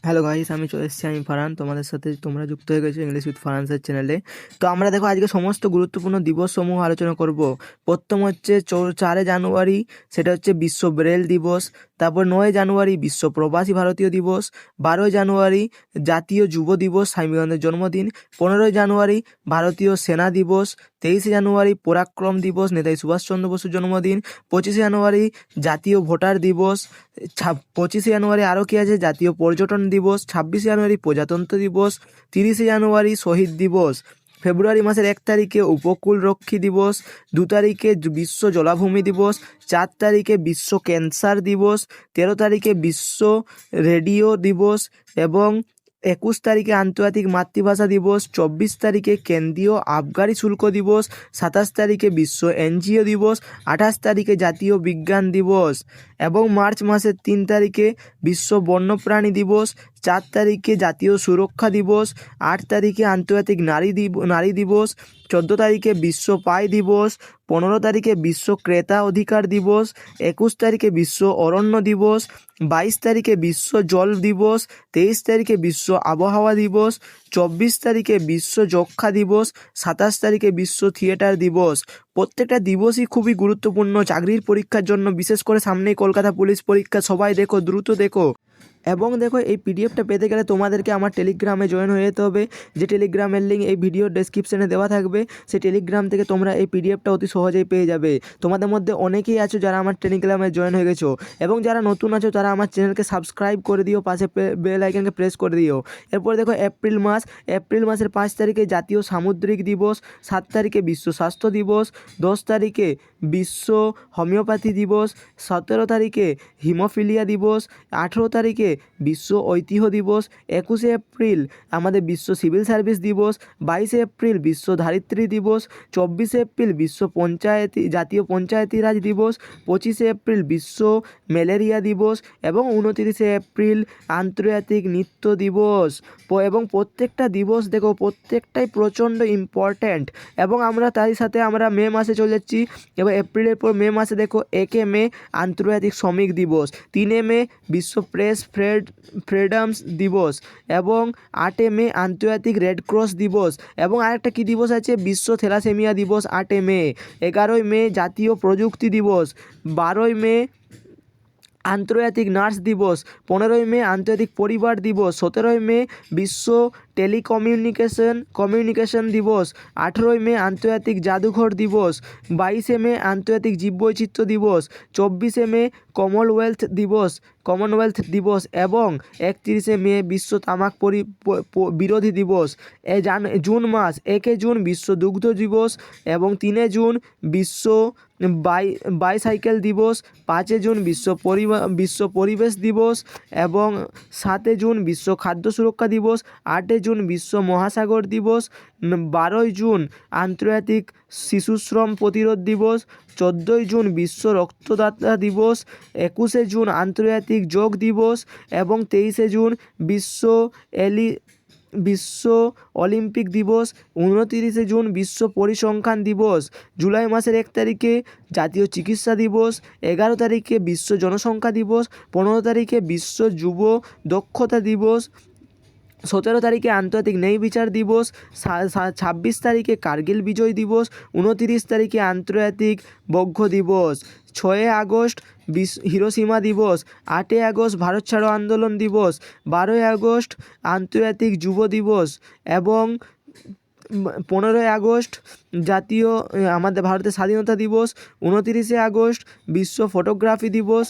Hello guys, আমি চলে এসেছি। আমি ফারহান, তোমাদের সাথে তোমরা যুক্ত হয়ে গেছো ইংলিশ উইথ ফারহানসের চ্যানেলে। তো আমরা দেখো আজকে সমস্ত গুরুত্বপূর্ণ দিবস সমূহ আলোচনা করব। প্রথম হচ্ছে 4 জানুয়ারি, সেটা হচ্ছে বিশ্ব ব্রেল দিবস। তারপর 9 জানুয়ারি বিশ্ব প্রবাসী ভারতীয় দিবস। 12 জানুয়ারি জাতীয় যুব দিবস, স্বামী বিবেকানন্দের জন্মদিন। 15 জানুয়ারি ভারতীয় সেনা দিবস। 23 জানুয়ারি পরাক্রম দিবস, নেতাজি সুভাষচন্দ্র বসুর জন্মদিন। 25 জানুয়ারি জাতীয় ভোটার দিবস। 25 জানুয়ারি আরও কি আছে, জাতীয় পর্যটন দিবস। 26 জানুয়ারি প্রজাতন্ত্র দিবস। 30 জানুয়ারি শহীদ দিবস। ফেব্রুয়ারি মাসের 1 তারিখে উপকূল রক্ষী দিবস। 2 তারিখে বিশ্ব জলাভূমি দিবস। 4 তারিখে বিশ্ব ক্যান্সার দিবস। 13 তারিখে বিশ্ব রেডিও দিবস এবং 21 তারিখে আন্তর্জাতিক মাতৃভাষা দিবস। 24 তারিখে কেন্দ্রীয় আবগারি শুল্ক দিবস। 27 তারিখে বিশ্ব এনজিও দিবস। 28 তারিখে জাতীয় বিজ্ঞান দিবস এবং মার্চ মাসের 3 তারিখে বিশ্ব বন্যপ্রাণী দিবস। 4 তারিখে জাতীয় সুরক্ষা দিবস। 8 তারিখে আন্তর্জাতিক নারী দিবস। 14 তারিখে বিশ্ব পাই দিবস। 15 তারিখে বিশ্ব ক্রেতা অধিকার দিবস। 21 তারিখে বিশ্ব অরণ্য দিবস। 22 তারিখে বিশ্ব জল দিবস। 23 তারিখে বিশ্ব আবহাওয়া দিবস। 24 তারিখে বিশ্ব যক্ষ্মা দিবস। 27 তারিখে বিশ্ব থিয়েটার দিবস। প্রত্যেকটা দিবসই খুবই গুরুত্বপূর্ণ চাকরির পরীক্ষার জন্য, বিশেষ করে সামনেই কলকাতা পুলিশ পরীক্ষা। সবাই দেখো, দ্রুত দেখো। এবং দেখো, এই পিডিএফটা পেতে গেলে তোমাদেরকে আমার টেলিগ্রামে জয়েন হয়ে যেতে হবে। যে টেলিগ্রামের লিঙ্ক এই ভিডিওর ডেসক্রিপশনে দেওয়া থাকবে, সেই টেলিগ্রাম থেকে তোমরা এই পিডিএফটা অতি সহজেই পেয়ে যাবে। তোমাদের মধ্যে অনেকেই আছো যারা আমার টেলিগ্রামে জয়েন হয়ে গেছো, এবং যারা নতুন আছো তারা আমার চ্যানেলকে সাবস্ক্রাইব করে দিও, পাশে বেল আইকনকে প্রেস করে দিও। এরপর দেখো এপ্রিল মাসের 5 তারিখে জাতীয় সামুদ্রিক দিবস। 7 তারিখে বিশ্ব স্বাস্থ্য দিবস। 10 তারিখে বিশ্ব হোমিওপ্যাথি দিবস। 17 তারিখে হিমোফিলিয়া দিবস। 18 তারিখে বিশ্ব ঐতিহ্য দিবস। 21 এপ্রিল আমাদের বিশ্ব সিভিল সার্ভিস দিবস। 22 এপ্রিল বিশ্ব ধারিত্রী দিবস। 24 এপ্রিল বিশ্ব জাতীয় পঞ্চায়েতি রাজ দিবস। 25 এপ্রিল বিশ্ব ম্যালেরিয়া দিবস এবং 29 এপ্রিল আন্তর্জাতিক নৃত্য দিবস। এবং প্রত্যেকটা দিবস দেখো, প্রত্যেকটাই প্রচণ্ড ইম্পর্ট্যান্ট। এবং আমরা তারই সাথে আমরা মে মাসে চলে যাচ্ছি। এবার এপ্রিলের পর মে মাসে দেখো, 1 মে আন্তর্জাতিক শ্রমিক দিবস। 3 মে বিশ্ব প্রেস ফ্রিডমস দিবস এবং 8 মে আন্তর্জাতিক রেড ক্রস দিবস। এবং আরেকটা কী দিবস আছে, বিশ্ব থ্যালাসেমিয়া দিবস 8 মে। 11 মে জাতীয় প্রযুক্তি দিবস। 12 মে আন্তর্জাতিক নার্স দিবস। 15 মে আন্তর্জাতিক পরিবার দিবস। 17 মে বিশ্ব কমিউনিকেশন দিবস। 18মে আন্তর্জাতিক জাদুঘর দিবস। 22মে আন্তর্জাতিক জীববৈচিত্র্য দিবস। 24মে কমনওয়েলথ দিবস এবং 31মে বিশ্ব তামাক বিরোধী দিবস। জুন মাস, 1 জুন বিশ্ব দুগ্ধ দিবস এবং 3 জুন বিশ্ব বাইসাইকেল দিবস। 5 জুন বিশ্ব পরিবেশ দিবস এবং 7 জুন বিশ্ব খাদ্য সুরক্ষা দিবস। 8 জুন বিশ্ব মহাসাগর দিবস। 12 জুন আন্তর্জাতিক শিশুশ্রম প্রতিরোধ দিবস। 14 জুন বিশ্ব রক্তদাতা দিবস। 21 জুন আন্তর্জাতিক যোগ দিবস এবং 23 জুন বিশ্ব অলিম্পিক দিবস। 29 জুন বিশ্ব পরিসংখ্যান দিবস। জুলাই মাসের 1 তারিখে জাতীয় চিকিৎসা দিবস। 11 তারিখে বিশ্ব জনসংখ্যা দিবস। 15 তারিখে বিশ্ব যুব দক্ষতা দিবস। 17 তারিখে আন্তর্জাতিক ন্যায় বিচার দিবস। 26 তারিখে কার্গিল বিজয় দিবস। 29 তারিখে আন্তর্জাতিক বৌদ্ধ দিবস। 6 আগস্ট হিরোশিমা দিবস। 8 আগস্ট ভারত ছাড়ো আন্দোলন দিবস। 12 আগস্ট আন্তর্জাতিক যুব দিবস এবং 15 আগস্ট জাতীয় আমাদের ভারতের স্বাধীনতা দিবস। 29 আগস্ট বিশ্ব ফটোগ্রাফি দিবস।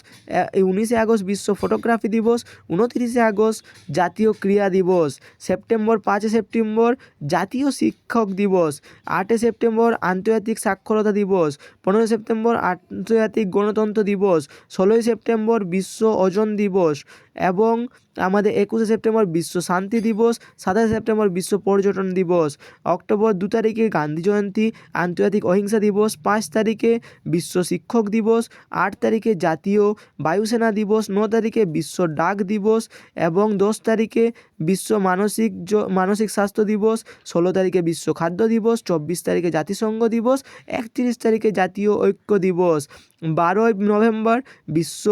19 আগস্ট বিশ্ব ফটোগ্রাফি দিবস। 29 আগস্ট জাতীয় ক্রীড়া দিবস। 5 সেপ্টেম্বর জাতীয় শিক্ষক দিবস। 8 সেপ্টেম্বর আন্তর্জাতিক সাক্ষরতা দিবস। 15 সেপ্টেম্বর আন্তর্জাতিক গণতন্ত্র দিবস। 16 সেপ্টেম্বর বিশ্ব ওজন দিবস এবং আমাদের 21 সেপ্টেম্বর বিশ্ব শান্তি দিবস। 27 সেপ্টেম্বর বিশ্ব পর্যটন দিবস। অক্টোবর 2 তারিখে গান্ধী জয়ন্তী আন্তর্জাতিক অহিংসা দিবস। 5 তারিখে বিশ্ব শিক্ষক দিবস। 8 তারিখে জাতীয় বায়ুসেনা দিবস। 9 তারিখে বিশ্ব ডাক দিবস এবং 10 তারিখে বিশ্ব মানসিক স্বাস্থ্য দিবস। 16 তারিখে বিশ্ব খাদ্য দিবস। 24 তারিখে জাতিসংঘ দিবস। 31 তারিখে জাতীয় ঐক্য দিবস। 12 নভেম্বর বিশ্ব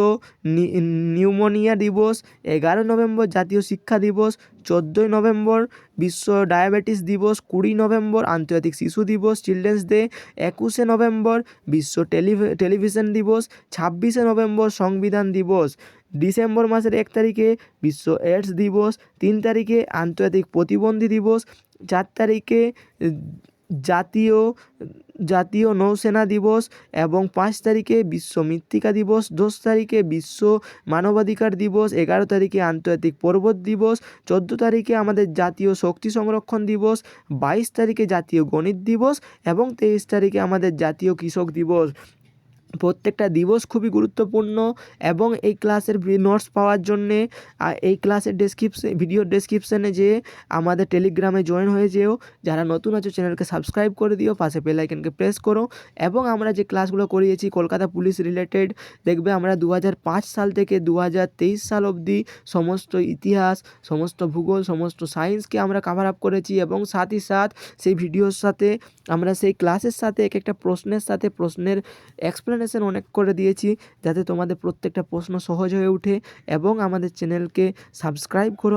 নিউমোনিয়া দিবস। 11 নভেম্বর জাতীয় শিক্ষা দিবস। 14 নভেম্বর বিশ্ব ডায়াবেটিস দিবস। 20 নভেম্বর আন্তর্জাতিক শিশু দিবস চিলড্রেন্স ডে। 21 নভেম্বর বিশ্ব টেলিভিশন দিবস। 26 নভেম্বর সংবিধান দিবস। ডিসেম্বর মাসের 1 তারিখে বিশ্ব এইডস দিবস। 3 তারিখে আন্তর্জাতিক প্রতিবন্ধী দিবস। 4 তারিখে জাতীয় নৌসেনা দিবস এবং 5 তারিখে বিশ্ব মৃত্তিকা দিবস। 10 তারিখে বিশ্ব মানবাধিকার দিবস। 11 তারিখে আন্তর্জাতিক পর্বত দিবস। 14 তারিখে আমাদের জাতীয় শক্তি সংরক্ষণ দিবস। 22 তারিখে জাতীয় গণিত দিবস এবং 23 তারিখে আমাদের জাতীয় কৃষক দিবস। প্রত্যেকটা দিবস খুবই গুরুত্বপূর্ণ এবং এই ক্লাসের নোটস পাওয়ার জন্যে এই ক্লাসের ভিডিও ডেসক্রিপশানে যেয়ে আমাদের টেলিগ্রামে জয়েন হয়ে যেও। যারা নতুন আছো চ্যানেলকে সাবস্ক্রাইব করে দিও, পাশে বেল আইকনকে প্রেস করো এবং আমরা যে ক্লাসগুলো করিয়েছি কলকাতা পুলিশ রিলেটেড, দেখবে আমরা 2005 সাল থেকে 2023 সাল অবধি সমস্ত ইতিহাস, সমস্ত ভূগোল, সমস্ত সায়েন্সকে আমরা কভার আপ করেছি এবং সাথে সাথ সেই ভিডিওর সাথে আমরা সেই ক্লাসের সাথে এক একটা প্রশ্নের সাথে প্রশ্নের এক্সপ্লেনেশন অনেক করে দিয়েছি, যাতে তোমাদের প্রত্যেকটা প্রশ্ন সহজ হয়ে ওঠে এবং আমাদের চ্যানেলকে সাবস্ক্রাইব করো।